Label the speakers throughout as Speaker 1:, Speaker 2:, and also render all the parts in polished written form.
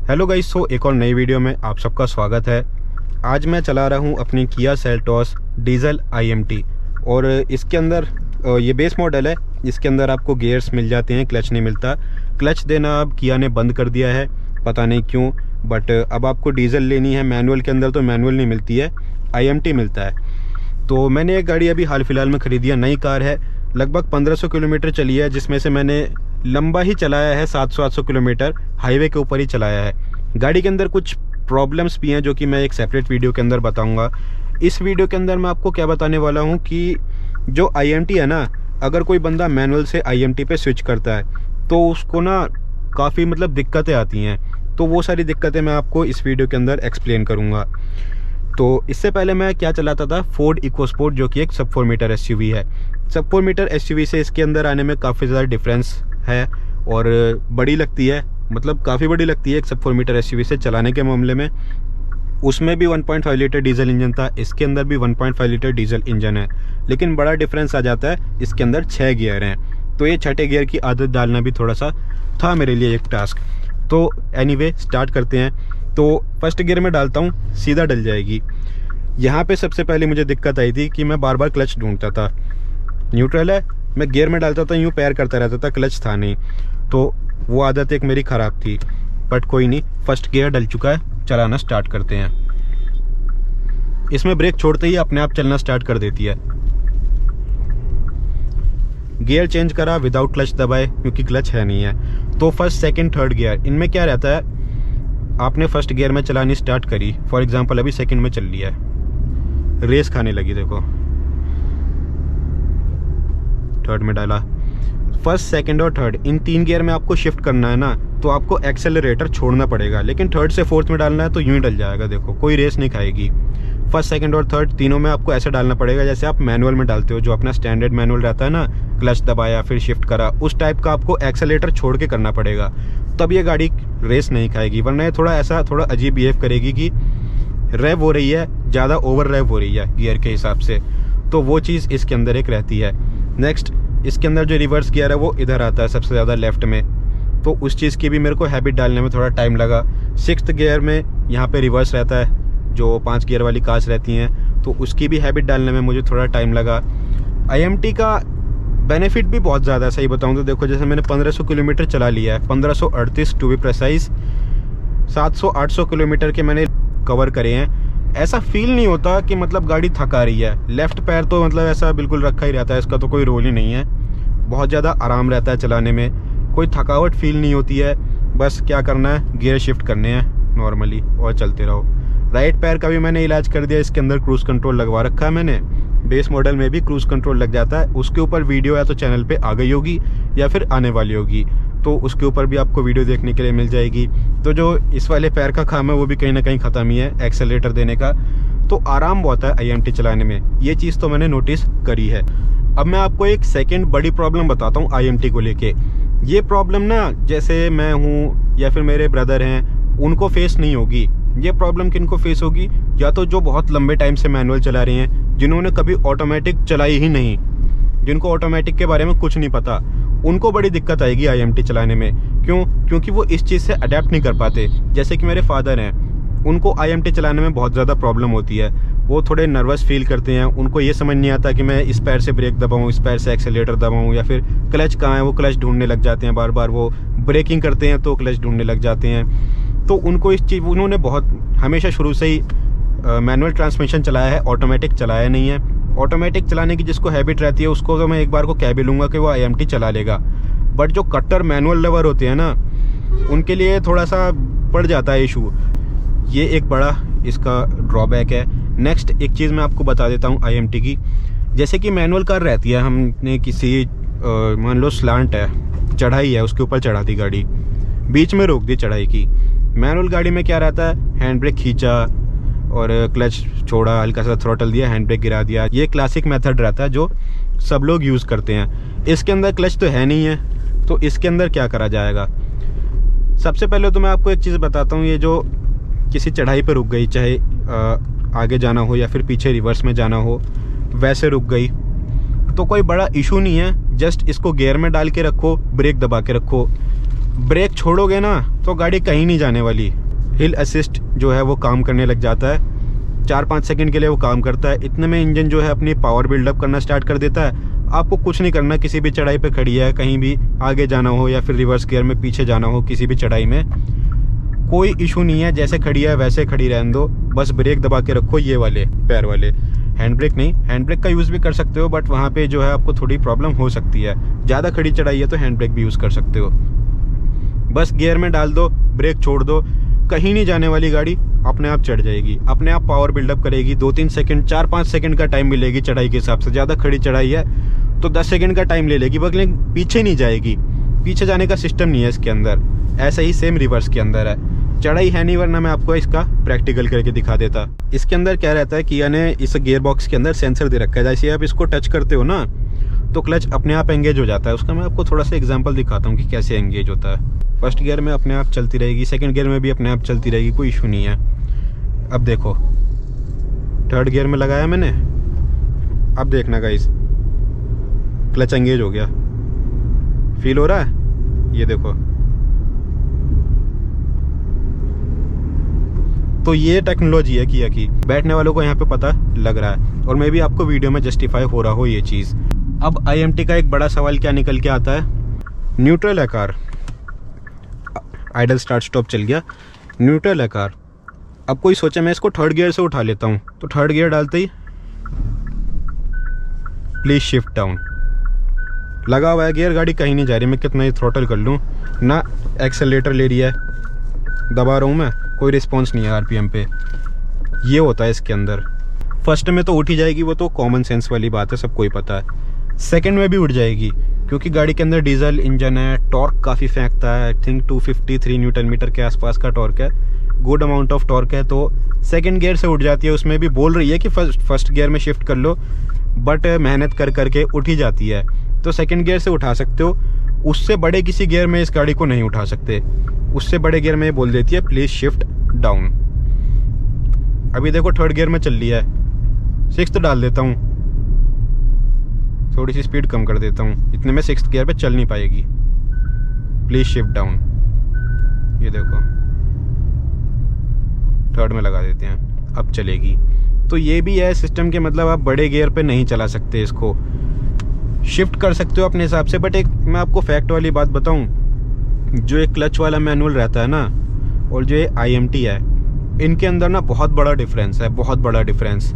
Speaker 1: Hello guys, सो एक और नई वीडियो में आप सबका स्वागत है। आज मैं चला रहा हूं अपनी किया सेल्टोस डीजल IMT और इसके अंदर ये बेस मॉडल है। इसके अंदर आपको गियर्स मिल जाते हैं, क्लच नहीं मिलता। क्लच देना अब किया ने बंद कर दिया है, पता नहीं क्यों, बट अब आपको डीजल लेनी है। मैनुअल के अंदर तो मैनुअल नहीं मिलती है, IMT मिलता है। तो मैंने एक गाड़ी अभी हाल फिलहाल में ख़रीदी है, नई कार है, लगभग 1500 किलोमीटर चली है, जिसमें से मैंने लंबा ही चलाया है, 700-800 किलोमीटर हाईवे के ऊपर ही चलाया है। गाड़ी के अंदर कुछ प्रॉब्लम्स भी हैं जो कि मैं एक सेपरेट वीडियो के अंदर बताऊंगा। इस वीडियो के अंदर मैं आपको क्या बताने वाला हूं कि जो IMT है ना, अगर कोई बंदा मैनुअल से IMT पे स्विच करता है तो उसको ना काफ़ी दिक्कतें आती हैं। तो वो सारी दिक्कतें मैं आपको इस वीडियो के अंदर एक्सप्लेन करूँगा। तो इससे पहले मैं क्या चलाता था, फोर्ड इकोस्पोर्ट, जो कि एक सब 4 मीटर SUV है। सब 4 मीटर SUV से इसके अंदर आने में काफ़ी ज़्यादा डिफरेंस है और बड़ी लगती है, काफ़ी बड़ी लगती है एक सब 4 मीटर SUV से चलाने के मामले में। उसमें भी 1.5 लीटर डीजल इंजन था, इसके अंदर भी 1.5 लीटर डीजल इंजन है, लेकिन बड़ा डिफरेंस आ जाता है, इसके अंदर 6 गियर हैं। तो ये छठे गियर की आदत डालना भी थोड़ा सा था मेरे लिए एक टास्क। तो एनीवे स्टार्ट करते हैं। तो फर्स्ट गियर में डालता हूँ, सीधा डल जाएगी। यहाँ पे सबसे पहले मुझे दिक्कत आई थी कि मैं बार बार क्लच ढूंढता था। न्यूट्रल है, मैं गियर में डालता था, यूँ पैर करता रहता था, क्लच था नहीं। तो वो आदत एक मेरी ख़राब थी, बट कोई नहीं, फर्स्ट गियर डल चुका है, चलाना स्टार्ट करते हैं। इसमें ब्रेक छोड़ते ही अपने आप चलना स्टार्ट कर देती है। गियर चेंज करा विदाउट क्लच दबाए, क्योंकि क्लच है नहीं है। तो फर्स्ट सेकंड थर्ड गियर, इनमें क्या रहता है, आपने फर्स्ट गियर में चलानी स्टार्ट करी, फॉर एग्जांपल अभी सेकंड में चल लिया है, रेस खाने लगी, देखो थर्ड में डाला। फर्स्ट सेकंड और थर्ड, इन 3 गियर में आपको शिफ्ट करना है ना, तो आपको एक्सेलरेटर छोड़ना पड़ेगा, लेकिन थर्ड से फोर्थ में डालना है तो यूं ही डल जाएगा, देखो कोई रेस नहीं खाएगी। फर्स्ट सेकंड और थर्ड तीनों में आपको ऐसे डालना पड़ेगा जैसे आप मैनुअल में डालते हो, जो अपना स्टैंडर्ड मैनुअल रहता है ना, क्लच दबाया फिर शिफ्ट करा, उस टाइप का आपको एक्सेलरेटर छोड़ के करना पड़ेगा, तब ये गाड़ी रेस नहीं खाएगी। वरना ये थोड़ा अजीब बिहेव करेगी कि रेव हो रही है, ज़्यादा ओवर रेव हो रही है गियर के हिसाब से। तो वो चीज़ इसके अंदर एक रहती है। नेक्स्ट, इसके अंदर जो रिवर्स गियर है वो इधर आता है सबसे ज़्यादा लेफ्ट में, तो उस चीज़ की भी मेरे को हैबिट डालने में थोड़ा टाइम लगा। 6th गियर में यहाँ पे रिवर्स रहता है, जो 5 गियर वाली कार्स रहती हैं, तो उसकी भी हैबिट डालने में मुझे थोड़ा टाइम लगा। IMT का बेनिफिट भी बहुत ज़्यादा है, सही बताऊँ तो देखो, जैसे मैंने 1500 किलोमीटर चला लिया है, 1538 टू बी प्रिसाइज, 700-800 किलोमीटर के मैंने कवर करे हैं। ऐसा फील नहीं होता कि गाड़ी थका रही है। लेफ्ट पैर तो ऐसा बिल्कुल रखा ही रहता है, इसका तो कोई रोल ही नहीं है, बहुत ज़्यादा आराम रहता है चलाने में, कोई थकावट फील नहीं होती है। बस क्या करना है, गियर शिफ्ट करने हैं नॉर्मली और चलते रहो। राइट पैर का भी मैंने इलाज कर दिया, इसके अंदर क्रूज़ कंट्रोल लगवा रखा है मैंने। बेस मॉडल में भी क्रूज़ कंट्रोल लग जाता है, उसके ऊपर वीडियो या तो चैनल पे आ गई होगी या फिर आने वाली होगी, तो उसके ऊपर भी आपको वीडियो देखने के लिए मिल जाएगी। तो जो इस वाले पैर का काम है वो भी कहीं ना कहीं ख़त्म ही है, एक्सेलरेटर देने का। तो आराम बहुत है IMT चलाने में, ये चीज़ तो मैंने नोटिस करी है। अब मैं आपको एक सेकेंड बड़ी प्रॉब्लम बताता हूँ IMT को लेके। ये प्रॉब्लम ना, जैसे मैं हूँ या फिर मेरे ब्रदर हैं, उनको फेस नहीं होगी। ये प्रॉब्लम किनको फेस होगी, या तो जो बहुत लंबे टाइम से मैनुअल चला रहे हैं, जिन्होंने कभी ऑटोमेटिक चलाई ही नहीं, जिनको ऑटोमेटिक के बारे में कुछ नहीं पता, उनको बड़ी दिक्कत आएगी IMT चलाने में। क्यों? क्योंकि वो इस चीज़ से अडेप्ट नहीं कर पाते। जैसे कि मेरे फादर हैं, उनको IMT चलाने में बहुत ज़्यादा प्रॉब्लम होती है, वो थोड़े नर्वस फील करते हैं, उनको ये समझ नहीं आता कि मैं इस पैर से ब्रेक दबाऊँ, इस पैर से एक्सेलरेटर दबाऊँ, या फिर क्लच कहाँ है, वो क्लच ढूंढने लग जाते हैं, बार बार वो ब्रेकिंग करते हैं तो क्लच ढूंढने लग जाते हैं। तो उनको इस चीज़, उन्होंने हमेशा शुरू से ही मैनुअल ट्रांसमिशन चलाया है, ऑटोमेटिक चलाया नहीं है। ऑटोमेटिक चलाने की जिसको हैबिट रहती है, उसको तो मैं एक बार को कह भी लूँगा कि वो IMT चला लेगा, बट जो कट्टर मैनुअल लवर होते हैं ना, उनके लिए थोड़ा सा पड़ जाता है इशू। ये एक बड़ा इसका ड्रॉबैक है। नेक्स्ट एक चीज़ मैं आपको बता देता हूँ IMT की। जैसे कि मैनुअल कार रहती है, हमने किसी मान लो स्लांट है, चढ़ाई है, उसके ऊपर चढ़ा दी गाड़ी, बीच में रोक दी चढ़ाई की। मैनुअल गाड़ी में क्या रहता है, हैंड ब्रेक खींचा और क्लच छोड़ा, हल्का सा थ्रॉटल दिया, हैंड ब्रेक गिरा दिया, ये क्लासिक मेथड रहता है जो सब लोग यूज़ करते हैं। इसके अंदर क्लच तो है नहीं है, तो इसके अंदर क्या करा जाएगा। सबसे पहले तो मैं आपको एक चीज़ बताता हूँ, ये जो किसी चढ़ाई पर रुक गई, चाहे आगे जाना हो या फिर पीछे रिवर्स में जाना हो, वैसे रुक गई, तो कोई बड़ा इशू नहीं है। जस्ट इसको गियर में डाल के रखो, ब्रेक दबा के रखो, ब्रेक छोड़ोगे ना तो गाड़ी कहीं नहीं जाने वाली। हिल असिस्ट जो है वो काम करने लग जाता है, 4-5 सेकंड के लिए वो काम करता है। इतने में इंजन जो है अपनी पावर बिल्डअप करना स्टार्ट कर देता है। आपको कुछ नहीं करना, किसी भी चढ़ाई पे खड़ी है, कहीं भी आगे जाना हो या फिर रिवर्स गियर में पीछे जाना हो, किसी भी चढ़ाई में कोई इशू नहीं है। जैसे खड़ी है वैसे खड़ी रहने दो, बस ब्रेक दबा के रखो, ये वाले पैर वाले। हैंड ब्रेक नहीं, हैंड ब्रेक का यूज़ भी कर सकते हो, बट वहाँ पे जो है आपको थोड़ी प्रॉब्लम हो सकती है। ज़्यादा खड़ी चढ़ाई है तो हैंड ब्रेक भी यूज़ कर सकते हो। बस गियर में डाल दो, ब्रेक छोड़ दो, कहीं नहीं जाने वाली गाड़ी अपने आप चढ़ जाएगी, अपने आप पावर बिल्डअप करेगी। 2-3 सेकंड, 4-5 सेकंड का टाइम मिलेगी चढ़ाई के हिसाब से। ज़्यादा खड़ी चढ़ाई है तो 10 सेकंड का टाइम ले लेगी, बस पीछे नहीं जाएगी। पीछे जाने का सिस्टम नहीं है इसके अंदर। ऐसा ही सेम रिवर्स के अंदर है। चढ़ाई है नहीं, वरना मैं आपको इसका प्रैक्टिकल करके दिखा देता। इसके अंदर क्या रहता है, किया ने इस गियर बॉक्स के अंदर सेंसर दे रखा है। जैसे आप इसको टच करते हो ना तो क्लच अपने आप एंगेज हो जाता है। उसका मैं आपको थोड़ा सा एग्जांपल दिखाता हूँ कि कैसे एंगेज होता है। फर्स्ट गियर में अपने आप चलती रहेगी, सेकंड गियर में भी अपने आप चलती रहेगी, कोई इशू नहीं है। अब देखो थर्ड गियर में लगाया मैंने, अब देखना गाइस क्लच एंगेज हो गया, फील हो रहा है, ये देखो। तो ये टेक्नोलॉजी है किया की, बैठने वालों को यहाँ पे पता लग रहा है, और मैं भी आपको वीडियो में जस्टिफाई हो रहा हो ये चीज़। अब IMT का एक बड़ा सवाल क्या निकल के आता है, न्यूट्रल है कार, आइडल स्टार्ट स्टॉप चल गया, न्यूट्रल है कार। अब कोई सोचे मैं इसको थर्ड गियर से उठा लेता हूँ, तो थर्ड गियर डालते ही प्लीज शिफ्ट डाउन लगा हुआ है गियर, गाड़ी कहीं नहीं जा रही। मैं कितना ही थ्रोटल कर लूँ ना, एक्सेलरेटर ले रही है, दबा रहा हूँ मैं, कोई रिस्पॉन्स नहीं है RPM पे। ये होता है इसके अंदर। फर्स्ट में तो उठ ही जाएगी, वो तो कॉमन सेंस वाली बात है, सबको ही पता है। सेकंड में भी उठ जाएगी क्योंकि गाड़ी के अंदर डीजल इंजन है, टॉर्क काफ़ी फेंकता है। आई थिंक 253 न्यूटन मीटर के आसपास का टॉर्क है, गुड अमाउंट ऑफ टॉर्क है। तो सेकंड गियर से उठ जाती है। उसमें भी बोल रही है कि फर्स्ट गियर में शिफ्ट कर लो, बट मेहनत कर करके उठ ही जाती है। तो सेकंड गियर से उठा सकते हो, उससे बड़े किसी गियर में इस गाड़ी को नहीं उठा सकते। उससे बड़े गियर में बोल देती है प्लीज़ शिफ्ट डाउन। अभी देखो थर्ड गियर में चल रही है, सिक्स्थ डाल देता हूँ, थोड़ी सी स्पीड कम कर देता हूँ, इतने में सिक्स्थ गियर पे चल नहीं पाएगी। प्लीज शिफ्ट डाउन, ये देखो थर्ड में लगा देते हैं, अब चलेगी। तो ये भी है सिस्टम के, मतलब आप बड़े गियर पे नहीं चला सकते इसको, शिफ्ट कर सकते हो अपने हिसाब से। बट एक मैं आपको फैक्ट वाली बात बताऊं, जो एक क्लच वाला मैनुअल रहता है ना और जो IMT है, इनके अंदर ना बहुत बड़ा डिफरेंस है, बहुत बड़ा डिफरेंस।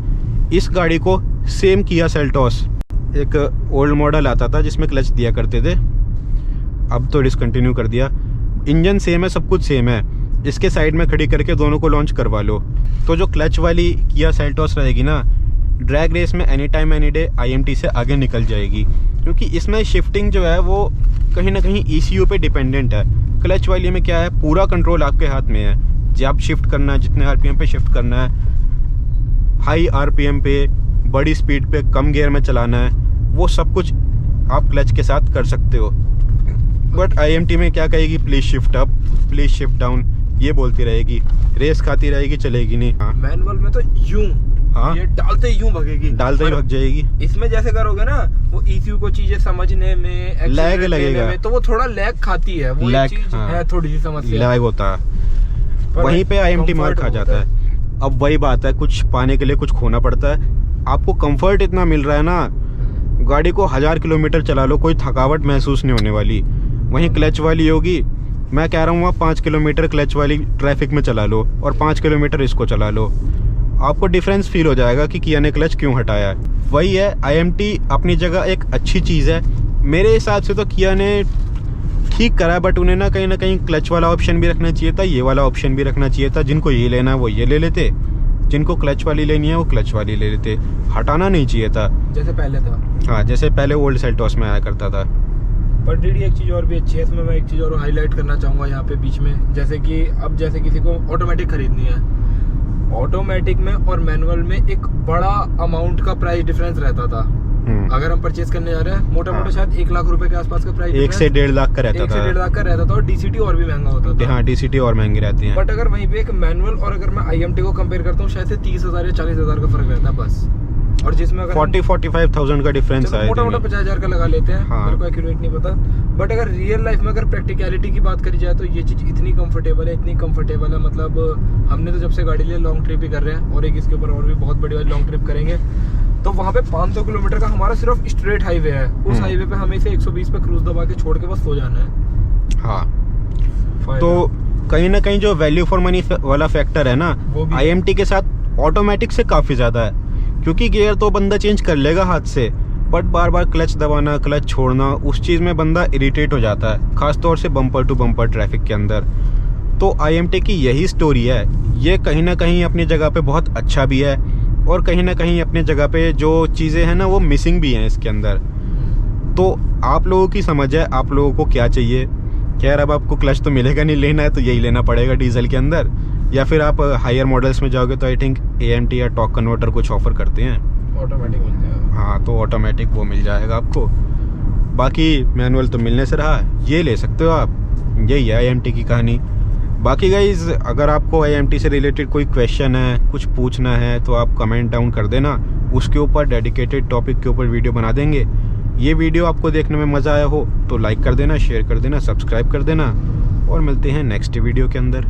Speaker 1: इस गाड़ी को सेम किया सेल्टोस, एक ओल्ड मॉडल आता था जिसमें क्लच दिया करते थे, अब तो डिसकंटिन्यू कर दिया। इंजन सेम है, सब कुछ सेम है, इसके साइड में खड़ी करके दोनों को लॉन्च करवा लो। तो जो क्लच वाली किया सेल्टोस रहेगी ना, ड्रैग रेस में any time any day IMT से आगे निकल जाएगी, क्योंकि इसमें शिफ्टिंग जो है वो कहीं ना कहीं ECU पे डिपेंडेंट है। क्लच वाली में क्या है, पूरा कंट्रोल आपके हाथ में है। जब शिफ्ट करना है, जितने RPM पे शिफ्ट करना है, हाई RPM पे, बड़ी स्पीड पे, कम गियर में चलाना है, वो सब कुछ आप क्लच के साथ कर सकते हो। बट IMT में क्या कहेगी, please shift up, please shift down, ये बोलती रहेगी, रेस खाती रहेगी, चलेगी नहीं। हाँ,
Speaker 2: मैनुअल में तो यूं, हाँ, ये डालते ही यूं भगेगी,
Speaker 1: डालते ही भग जाएगी।
Speaker 2: इसमें जैसे करोगे ना, वो ECU को चीजें समझने में
Speaker 1: लैग लगेगा,
Speaker 2: तो वो थोड़ा लैग खाती है, वो एक चीज है, थोड़ी सी समस्या
Speaker 1: लैग होता है, वहीं पे IMT मार खा जाता है। अब वही बात है, कुछ पाने के लिए कुछ खोना पड़ता है। आपको कंफर्ट इतना मिल रहा है ना, गाड़ी को 1000 किलोमीटर चला लो, कोई थकावट महसूस नहीं होने वाली। वहीं क्लच वाली होगी, मैं कह रहा हूँ आप 5 किलोमीटर क्लच वाली ट्रैफिक में चला लो और 5 किलोमीटर इसको चला लो, आपको डिफरेंस फील हो जाएगा कि किया ने क्लच क्यों हटाया है। वही है, IMT अपनी जगह एक अच्छी चीज़ है मेरे हिसाब से, तो किया ने ठीक करा, बट उन्हें ना कहीं क्लच वाला ऑप्शन भी रखना चाहिए था, ये वाला ऑप्शन भी रखना चाहिए था। जिनको ये लेना है वो ये ले लेते, जिनको क्लच वाली लेनी है वो क्लच वाली ले लेते, हटाना नहीं चाहिए था जैसे पहले था। हाँ, जैसे पहले ओल्ड सेल्टोस में आया करता था।
Speaker 2: पर डीडी एक चीज़ और भी अच्छी है इसमें, मैं एक चीज़ और हाईलाइट करना चाहूँगा यहाँ पे बीच में, जैसे कि अब जैसे किसी को ऑटोमेटिक खरीदनी है, ऑटोमेटिक में और मैनुअल में एक बड़ा अमाउंट का प्राइस डिफरेंस रहता था। अगर हम परचेज करने जा रहे हैं, मोटा शायद 1 लाख रुपए के आसपास का प्राइस,
Speaker 1: 1 से 1.5 लाख का रहता था,
Speaker 2: 1 से 1.5 लाख का रहता था, और DCT और भी महंगा होता था।
Speaker 1: हाँ, DCT और महंगी रहती है।
Speaker 2: बट अगर वहीं पे एक मैनुअल और अगर मैं IMT को कंपेयर करता हूँ, शायद से 30,000 या 40,000 का फर्क रहता है बस। और जिसमें अगर
Speaker 1: 40-45,000 का डिफरेंस है।
Speaker 2: मोटा मोटा 50,000 का लगा लेते हैं।
Speaker 1: हाँ।
Speaker 2: मेरे को एक्यूरेट नहीं पता, बट अगर रियल लाइफ में अगर प्रैक्टिकलिटी की बात करी जाए तो ये चीज़ इतनी कंफर्टेबल है, इतनी कंफर्टेबल है। मतलब हमने तो जब से गाड़ी लिए लॉन्ग ट्रिप ही कर रहे हैं, और एक इसके ऊपर और भी बहुत बड़ी वाली लॉन्ग ट्रिप करेंगे। तो वहाँ पे 500 किलोमीटर का हमारा सिर्फ स्ट्रेट हाईवे है। उस हाईवे पे हमें इसे 120 पे क्रूज दबा के छोड़ के बस सो जाना है।
Speaker 1: हाँ, तो कहीं ना कहीं जो वैल्यू फॉर मनी वाला फैक्टर है ना, IMT के साथ ऑटोमेटिक से काफ़ी ज़्यादा है। क्योंकि गियर तो बंदा चेंज कर लेगा हाथ से, बट बार बार क्लच दबाना, क्लच छोड़ना, उस चीज़ में बंदा इरिटेट हो जाता है, खासतौर से बम्पर टू बम्पर ट्रैफिक के अंदर। तो IMT की यही स्टोरी है। ये कहीं ना कहीं अपनी जगह पे बहुत अच्छा भी है, और कहीं ना कहीं अपनी जगह पे जो चीज़ें हैं ना वो मिसिंग भी हैं इसके अंदर। तो आप लोगों की समझ है, आप लोगों को क्या चाहिए। खैर अब आपको क्लच तो मिलेगा नहीं, लेना है तो यही लेना पड़ेगा डीजल के अंदर, या फिर आप हायर मॉडल्स में जाओगे तो आई थिंक AMT या टॉर्क कन्वर्टर कुछ ऑफर करते हैं,
Speaker 2: ऑटोमेटिक मिल जाएगा।
Speaker 1: हाँ, तो ऑटोमेटिक वो मिल जाएगा आपको। बाकी मैनुअल तो मिलने से रहा, ये ले सकते हो आप। यही है IMT की कहानी। बाकी गाइज अगर आपको IMT से रिलेटेड कोई क्वेश्चन है, कुछ पूछना है, तो आप कमेंट डाउन कर देना, उसके ऊपर डेडिकेटेड टॉपिक के ऊपर वीडियो बना देंगे। ये वीडियो आपको देखने में मज़ा आया हो तो लाइक कर देना, शेयर कर देना, सब्सक्राइब कर देना, और मिलते हैं नेक्स्ट वीडियो के अंदर।